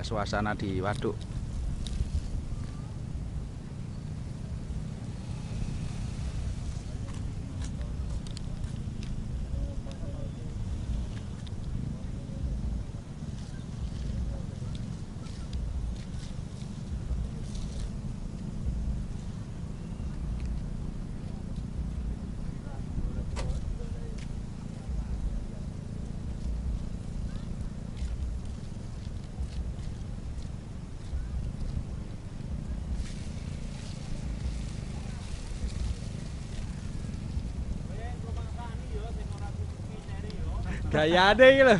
suasana di waduk. Gayane iki lho.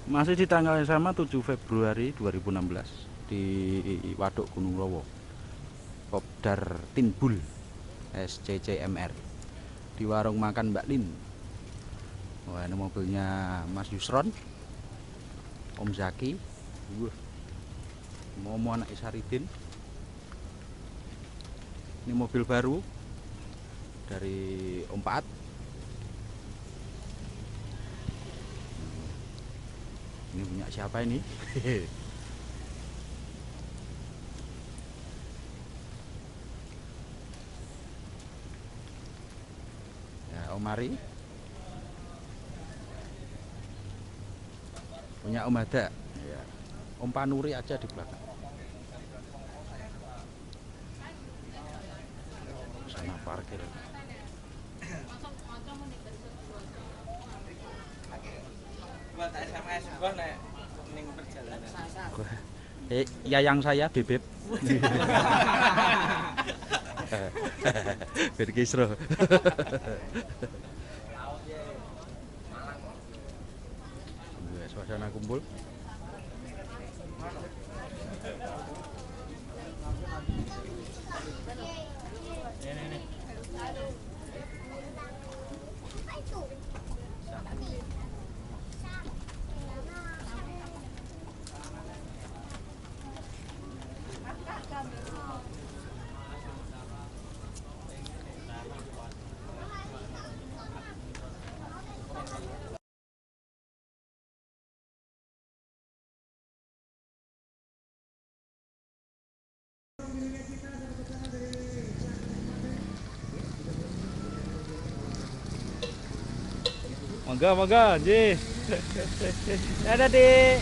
Masih di tanggal yang sama 7 Februari 2016 di Waduk Gunung Rowo. Kopdar Tinbul SCCMR di warung makan Mbak Lin. Wah, ini mobilnya Mas Yusron, Om Zaki, Momo anak Isaridin. Ini mobil baru dari Om Paat. Ini punya siapa ini? Ya, Om Ari. Punya Om Ada. Ya. Om Panuri aja di belakang. Sana parkir. Buat SMS gua nek ning perjalanan. Yayang saya Bebek. Berkisro. Suasana kumpul. Mangga, Ji. Ada di.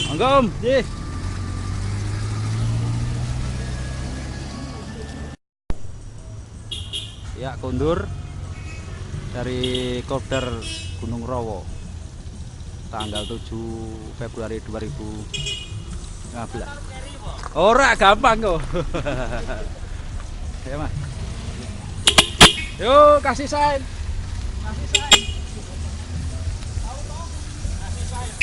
Mangga, Om, Ji. Ya, kondur dari Kopdar Gunung Rowo. Tanggal 7 Februari 2015. Ora gampang kok. Ya, Mas. Yuk, kasih sign. Kasih sign. Kasih sign.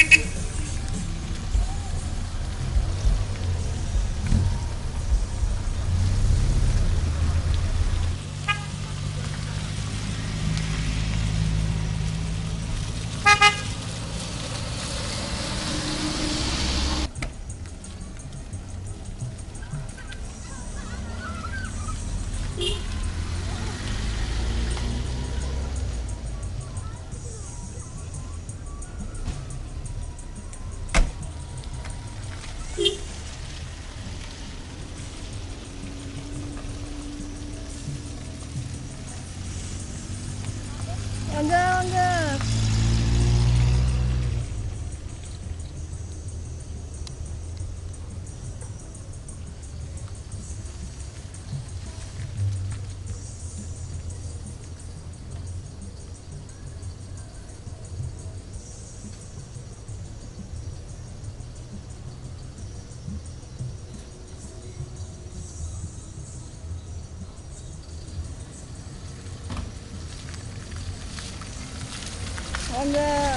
Enggak. Enggak.